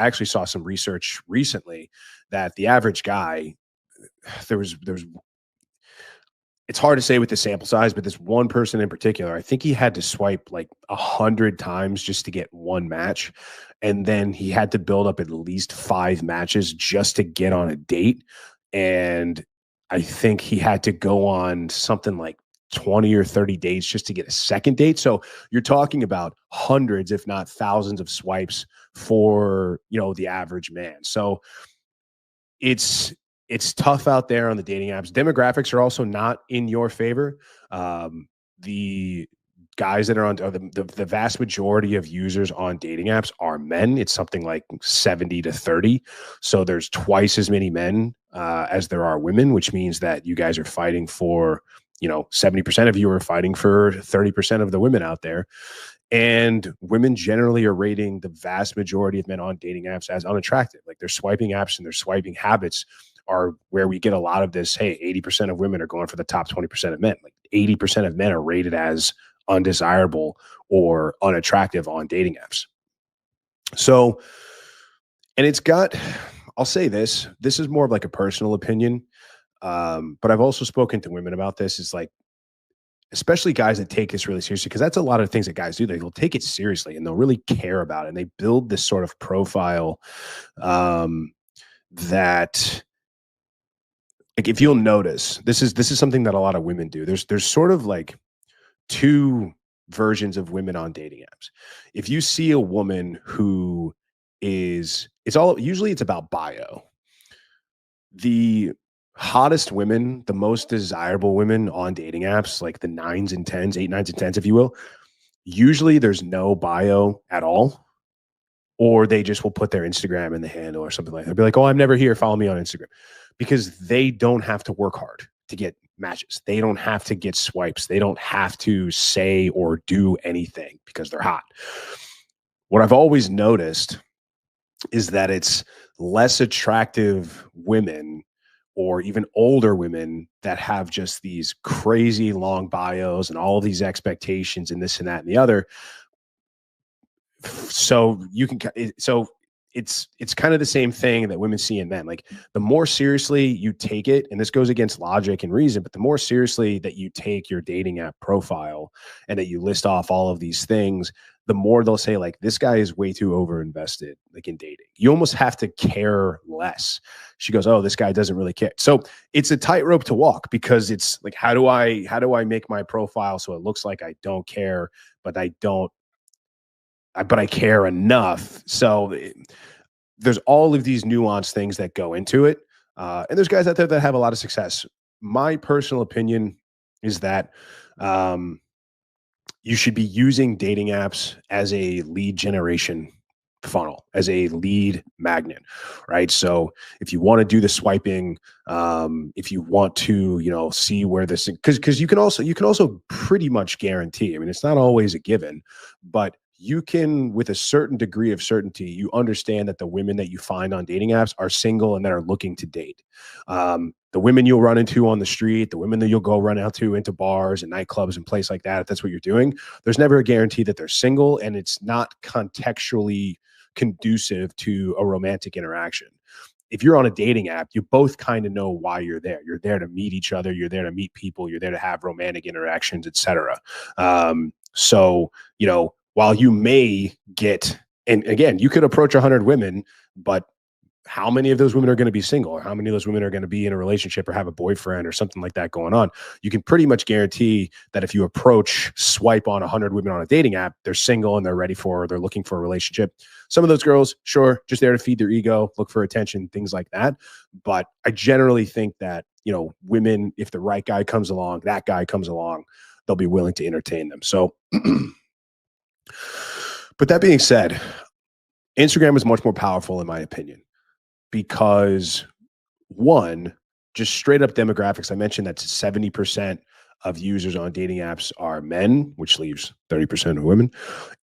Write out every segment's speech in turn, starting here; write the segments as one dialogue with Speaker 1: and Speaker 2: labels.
Speaker 1: I actually saw some research recently that the average guy, there was it's hard to say with the sample size, but this one person in particular, I think he had to swipe like 100 times just to get one match. And then he had to build up at least 5 matches just to get on a date. And I think he had to go on something like 20 or 30 dates just to get a second date. So you're talking about hundreds, if not thousands of swipes for, the average man. So it's it's tough out there on the dating apps. Demographics are also not in your favor. The guys that are on, or the vast majority of users on dating apps are men. It's something like 70 to 30. So there's twice as many men as there are women, which means that you guys are fighting for, 70% of you are fighting for 30% of the women out there. And women generally are rating the vast majority of men on dating apps as unattractive. Like their swiping apps and their swiping habits are where we get a lot of this. Hey, 80% of women are going for the top 20% of men. Like 80% of men are rated as undesirable or unattractive on dating apps. So, and I'll say this is more of like a personal opinion. But I've also spoken to women about this. Is like, especially guys that take this really seriously, because that's a lot of things that guys do. They'll take it seriously and they'll really care about it. And they build this sort of profile that, like, if you'll notice, this is something that a lot of women do. There's sort of like two versions of women on dating apps. If you see a woman who usually it's about bio. The hottest women, the most desirable women on dating apps, like the 9s and 10s, 8, 9s and 10s, if you will, usually there's no bio at all, or they just will put their Instagram in the handle or something like that. They'll be like, oh, I'm never here. Follow me on Instagram, because they don't have to work hard to get matches. They don't have to get swipes. They don't have to say or do anything because they're hot. What I've always noticed is that it's less attractive women or even older women that have just these crazy long bios and all of these expectations and this and that and the other. So it's kind of the same thing that women see in men. Like, the more seriously you take it, and this goes against logic and reason, but the more seriously that you take your dating app profile and that you list off all of these things, the more they'll say, like, this guy is way too overinvested, like, in dating. You almost have to care less. She goes, oh, this guy doesn't really care. So it's a tightrope to walk, because it's like, how do I make my profile so it looks like I don't care, but I care enough. So there's all of these nuanced things that go into it. And there's guys out there that have a lot of success. My personal opinion is that you should be using dating apps as a lead generation funnel, as a lead magnet, right? So if you want to do the swiping, if you want to, see where this, because you can also pretty much guarantee, I mean, it's not always a given, but you can, with a certain degree of certainty, you understand that the women that you find on dating apps are single and that are looking to date. The women you'll run into on the street, the women that you'll go run out to into bars and nightclubs and places like that, if that's what you're doing, there's never a guarantee that they're single, and it's not contextually conducive to a romantic interaction. If you're on a dating app, you both kind of know why you're there. You're there to meet each other. You're there to meet people. You're there to have romantic interactions, etc. So, while you may get, and again, you could approach 100 women, but how many of those women are going to be single, or how many of those women are going to be in a relationship or have a boyfriend or something like that going on? You can pretty much guarantee that if you swipe on 100 women on a dating app, they're single and they're looking for a relationship. Some of those girls, sure, just there to feed their ego, look for attention, things like that. But I generally think that, women, if the right guy comes along, that guy comes along, they'll be willing to entertain them. So, but that being said, Instagram is much more powerful in my opinion, because one, just straight up demographics. I mentioned that 70% of users on dating apps are men, which leaves 30% of women.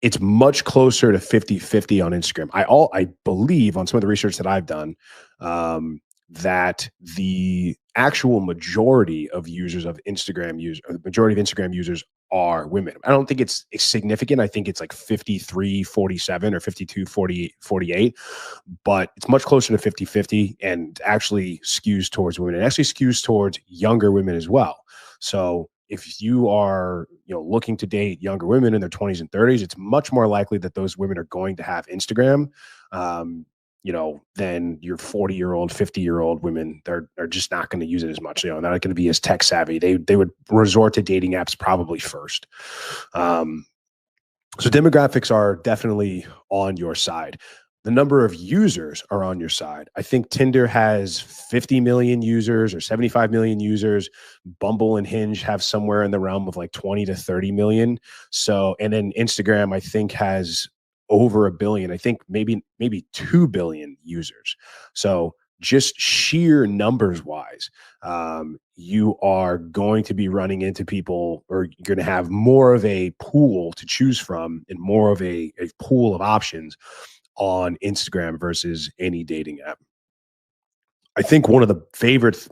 Speaker 1: It's much closer to 50-50 on Instagram. I believe, on some of the research that I've done, that the actual majority of Instagram users are women. I don't think it's significant. I think it's like 53-47 or 52-48, but it's much closer to 50-50 and actually skews towards women. It actually skews towards younger women as well. So if you are, looking to date younger women in their 20s and 30s, it's much more likely that those women are going to have Instagram. Than your 40-year-old, 50-year-old women. They're just not going to use it as much. They're not going to be as tech savvy. They would resort to dating apps probably first. So demographics are definitely on your side. The number of users are on your side. I think Tinder has 50 million users or 75 million users. Bumble and Hinge have somewhere in the realm of like 20 to 30 million. So, and then Instagram, I think, has over a billion. I think maybe 2 billion users. So just sheer numbers wise, you are going to be running into people, or you're going to have more of a pool to choose from and more of a pool of options on Instagram versus any dating app. I think one of the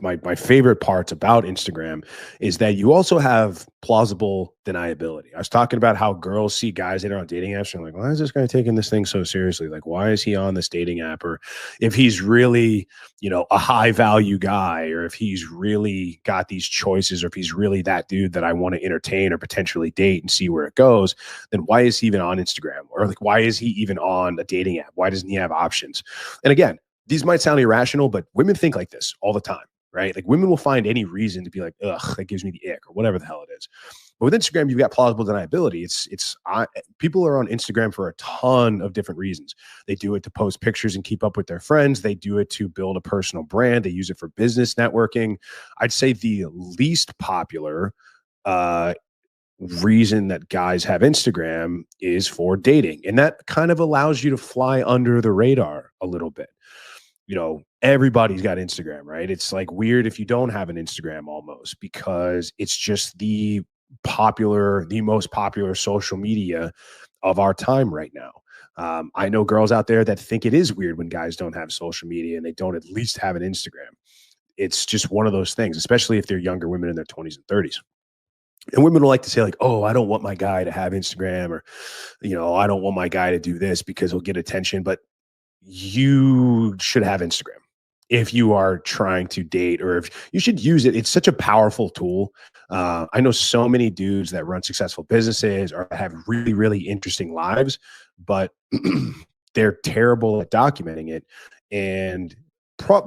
Speaker 1: my favorite parts about Instagram is that you also have plausible deniability. I was talking about how girls see guys that are on dating apps and like, why is this guy taking this thing so seriously? Like, why is he on this dating app? Or if he's really, a high value guy, or if he's really got these choices, or if he's really that dude that I want to entertain or potentially date and see where it goes, then why is he even on Instagram? Or like, why is he even on a dating app? Why doesn't he have options? And again, these might sound irrational, but women think like this all the time, right? Like women will find any reason to be like, ugh, that gives me the ick, or whatever the hell it is. But with Instagram, you've got plausible deniability. People are on Instagram for a ton of different reasons. They do it to post pictures and keep up with their friends. They do it to build a personal brand. They use it for business networking. I'd say the least popular reason that guys have Instagram is for dating. And that kind of allows you to fly under the radar a little bit. Everybody's got Instagram, right? It's like weird if you don't have an Instagram almost, because it's just the most popular social media of our time right now. I know girls out there that think it is weird when guys don't have social media and they don't at least have an Instagram. It's just one of those things, especially if they're younger women in their 20s and 30s. And women will like to say like, oh, I don't want my guy to have Instagram, or, I don't want my guy to do this because he'll get attention. But you should have Instagram if you are trying to date, or if you should use it. It's such a powerful tool. I know so many dudes that run successful businesses or have really, really interesting lives, but they're terrible at documenting it. And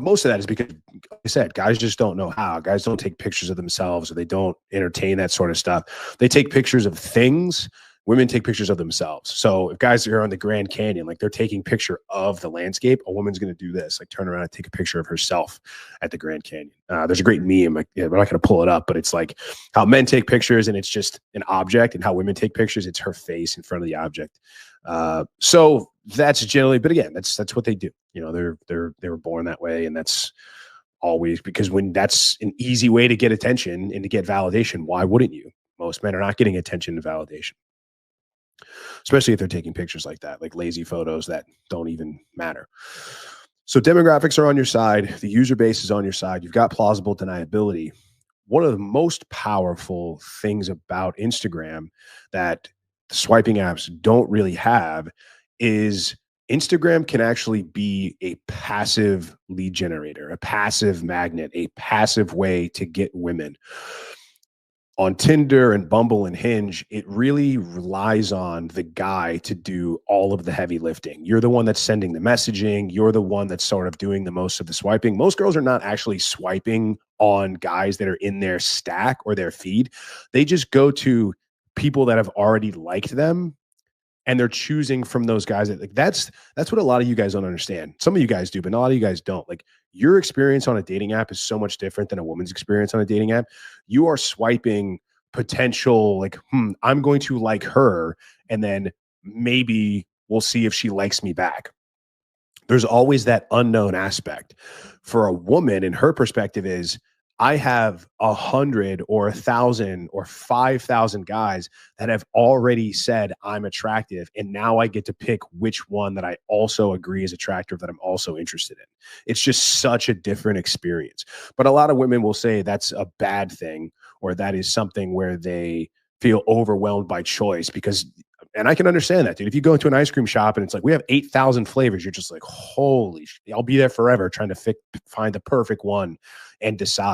Speaker 1: most of that is because, like I said, guys just don't know how. Guys don't take pictures of themselves, or they don't entertain that sort of stuff. They take pictures of things. Women take pictures of themselves. So if guys are on the Grand Canyon, like they're taking picture of the landscape, a woman's going to do this, like turn around and take a picture of herself at the Grand Canyon. There's a great meme, like, we're not going to pull it up, but it's like how men take pictures and it's just an object, and how women take pictures, it's her face in front of the object. So that's generally, but again, that's what they do. They were born that way, and that's always because when that's an easy way to get attention and to get validation, why wouldn't you? Most men are not getting attention and validation, especially if they're taking pictures like that, like lazy photos that don't even matter. So demographics are on your side. The user base is on your side. You've got plausible deniability. One of the most powerful things about Instagram that swiping apps don't really have is Instagram can actually be a passive lead generator, a passive magnet, a passive way to get women. On Tinder and Bumble and Hinge, it really relies on the guy to do all of the heavy lifting. You're the one that's sending the messaging. You're the one that's sort of doing the most of the swiping. Most girls are not actually swiping on guys that are in their stack or their feed. They just go to people that have already liked them, and they're choosing from those guys. That, like, that's what a lot of you guys don't understand. Some of you guys do, but a lot of you guys don't. Like, your experience on a dating app is so much different than a woman's experience on a dating app. You are swiping potential, like, I'm going to like her, and then maybe we'll see if she likes me back. There's always that unknown aspect. For a woman, in her perspective is, I have 100 or 1,000 or 5,000 guys that have already said I'm attractive, and now I get to pick which one that I also agree is attractive, that I'm also interested in. It's just such a different experience. But a lot of women will say that's a bad thing, or that is something where they feel overwhelmed by choice because, and I can understand that, dude. If you go into an ice cream shop and it's like, we have 8,000 flavors, you're just like, holy, I'll be there forever trying to find the perfect one and decide.